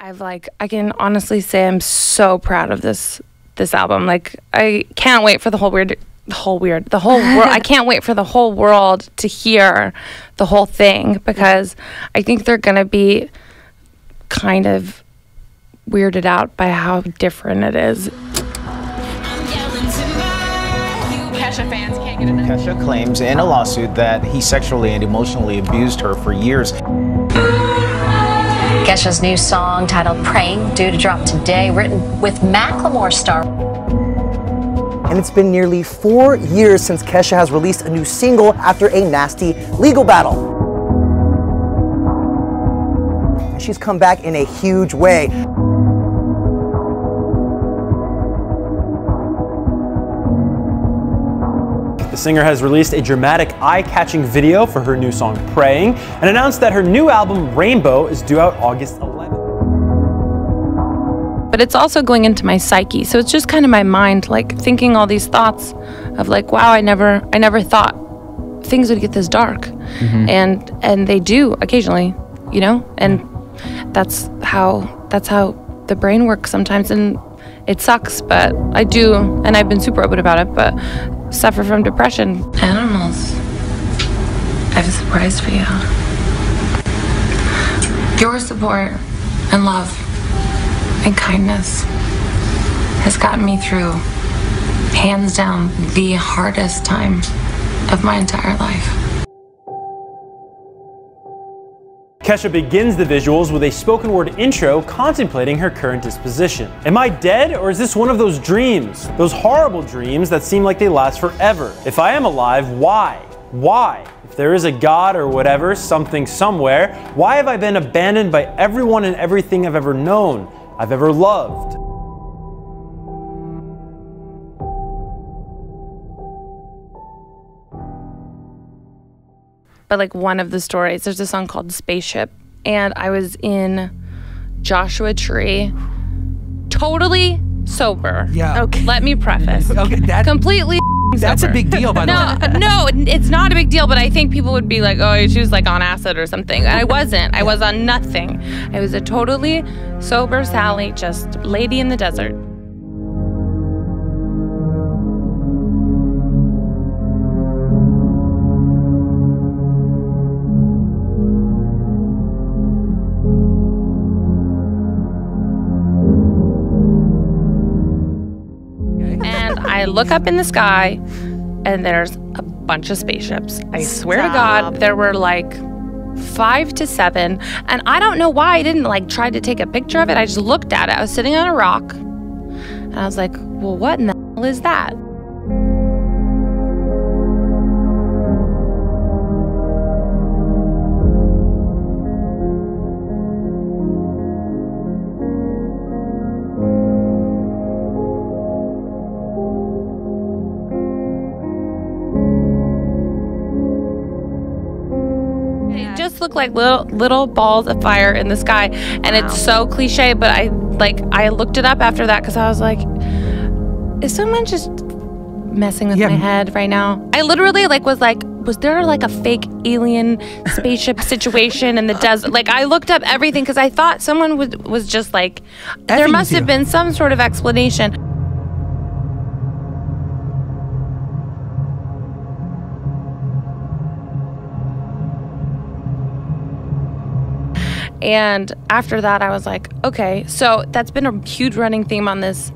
I can honestly say I'm so proud of this album. Like, I can't wait for the whole world. I can't wait for the whole world to hear the whole thing, because I think they're gonna be kind of weirded out by how different it is. Kesha fans can't get enough. Kesha claims in a lawsuit that he sexually and emotionally abused her for years. Kesha's new song, titled Praying, due to drop today, written with Macklemore star. And it's been nearly 4 years since Kesha has released a new single after a nasty legal battle. And she's come back in a huge way. The singer has released a dramatic, eye-catching video for her new song, Praying, and announced that her new album, Rainbow, is due out August 11th. But it's also going into my psyche, so it's just kind of my mind, like, thinking all these thoughts of, like, wow, I never thought things would get this dark. Mm-hmm. And they do occasionally, you know? And that's how the brain works sometimes, and it sucks, but I do, and I've been super open about it, but suffer from depression. Animals, I have a surprise for you. Your support and love and kindness has gotten me through, hands down, the hardest time of my entire life. Kesha begins the visuals with a spoken word intro contemplating her current disposition. Am I dead, or is this one of those dreams? Those horrible dreams that seem like they last forever? If I am alive, why? Why? If there is a God or whatever, something somewhere, why have I been abandoned by everyone and everything I've ever known, I've ever loved? But like, one of the stories, there's a song called Spaceship, and I was in Joshua Tree, totally sober. Yeah. Okay. Let me preface. Okay, completely that's sober. a big deal, by the way. No, it's not a big deal, but I think people would be like, oh, she was like on acid or something. I wasn't. I was on nothing. I was a totally sober Sally, just lady in the desert. I look up in the sky, and there's a bunch of spaceships. I swear to God, there were like 5 to 7, and I don't know why I didn't like try to take a picture of it. I just looked at it. I was sitting on a rock, and I was like, well, what in the hell is that? Just look like little balls of fire in the sky, and it's so cliche, but I looked it up after that because I was like, is someone just messing with my head right now? I literally was there like a fake alien spaceship situation in the desert? Like, I looked up everything because I thought someone was just like, there must have been some sort of explanation. And after that, I was like, okay, so that's been a huge running theme on this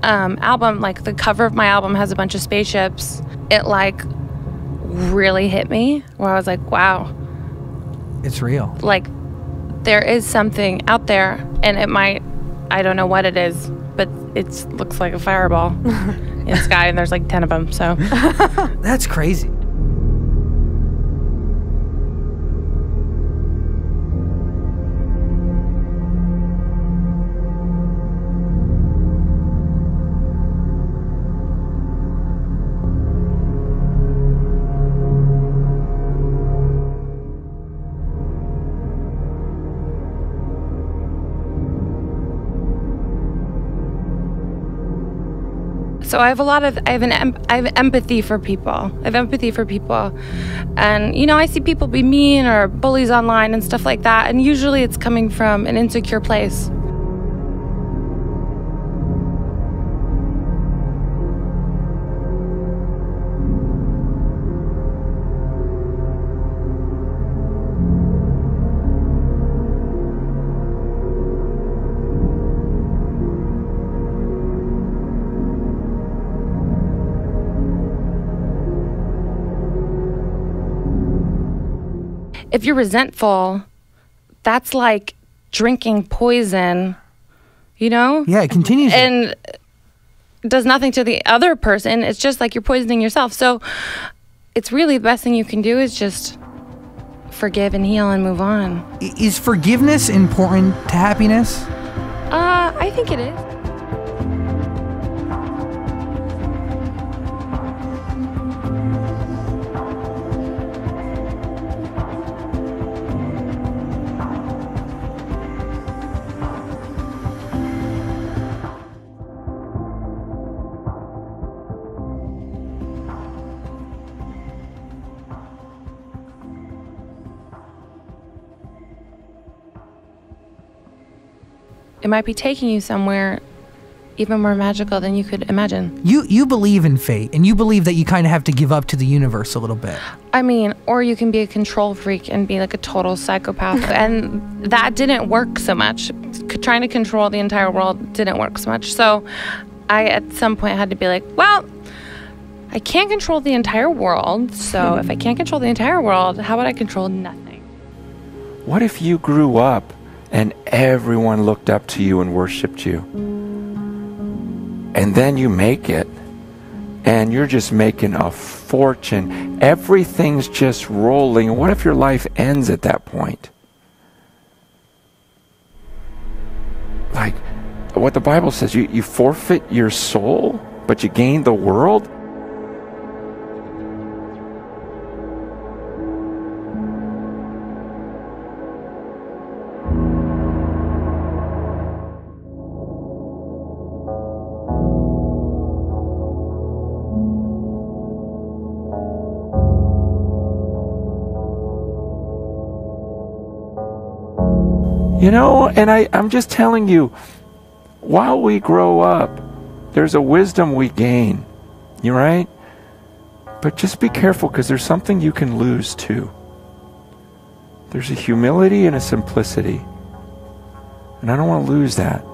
album. Like, the cover of my album has a bunch of spaceships. It like really hit me where I was like, wow. It's real. Like, there is something out there, and it might, I don't know what it is, but it looks like a fireball in the sky, and there's like 10 of them, so. That's crazy. So I have empathy for people. I have empathy for people. And, you know, I see people be mean or bullies online and stuff like that. And usually it's coming from an insecure place. If you're resentful, that's like drinking poison, you know? Yeah, it continues. And does nothing to the other person. It's just like you're poisoning yourself. So it's really the best thing you can do is just forgive and heal and move on. Is forgiveness important to happiness? I think it is. It might be taking you somewhere even more magical than you could imagine. You believe in fate, and you believe that you kind of have to give up to the universe a little bit. I mean, or you can be a control freak and be like a total psychopath. And that didn't work so much. Trying to control the entire world didn't work so much. So I, at some point, had to be like, well, I can't control the entire world. So if I can't control the entire world, how about I control nothing? What if you grew up and everyone looked up to you and worshipped you? And then you make it, and you're just making a fortune. Everything's just rolling. What if your life ends at that point? Like what the Bible says, you forfeit your soul, but you gain the world? You know, and I'm just telling you, while we grow up, there's a wisdom we gain. You right? But just be careful, because there's something you can lose too. There's a humility and a simplicity. And I don't want to lose that.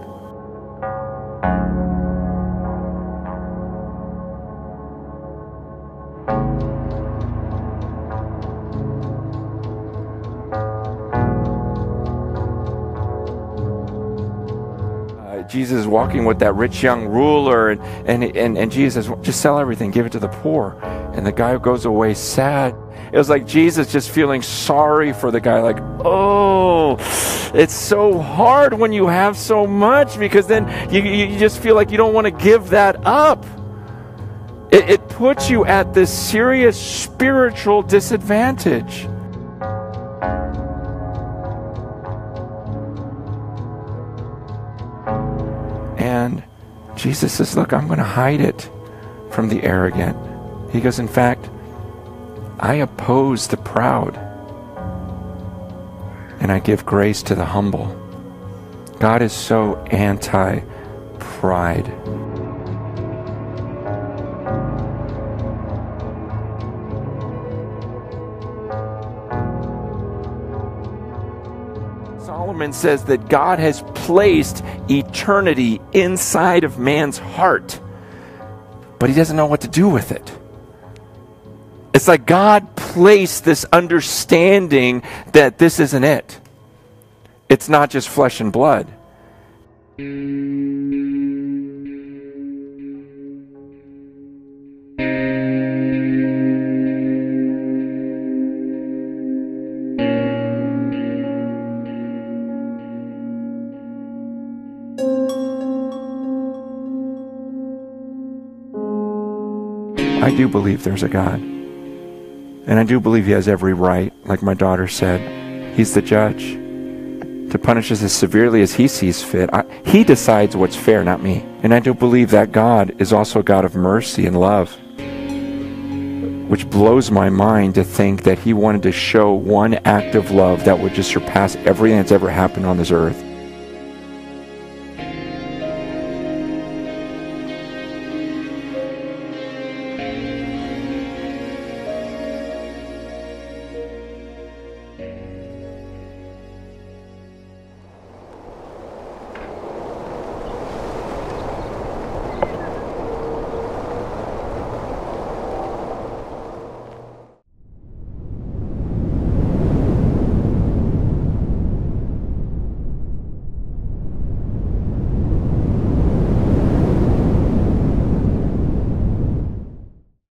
Jesus is walking with that rich young ruler, and Jesus says, just sell everything, give it to the poor. And the guy goes away sad. It was like Jesus just feeling sorry for the guy, like, oh, it's so hard when you have so much, because then you just feel like you don't want to give that up. It puts you at this serious spiritual disadvantage. And Jesus says, look, I'm going to hide it from the arrogant. He goes, in fact, I oppose the proud, and I give grace to the humble. God is so anti-pride. Solomon says that God has placed eternity inside of man's heart, but he doesn't know what to do with it. It's like God placed this understanding that this isn't it. It's not just flesh and blood. I do believe there's a God. And I do believe he has every right, like my daughter said. He's the judge. to punish us as severely as he sees fit. He decides what's fair, not me. And I do believe that God is also a God of mercy and love, which blows my mind to think that he wanted to show one act of love that would just surpass everything that's ever happened on this earth.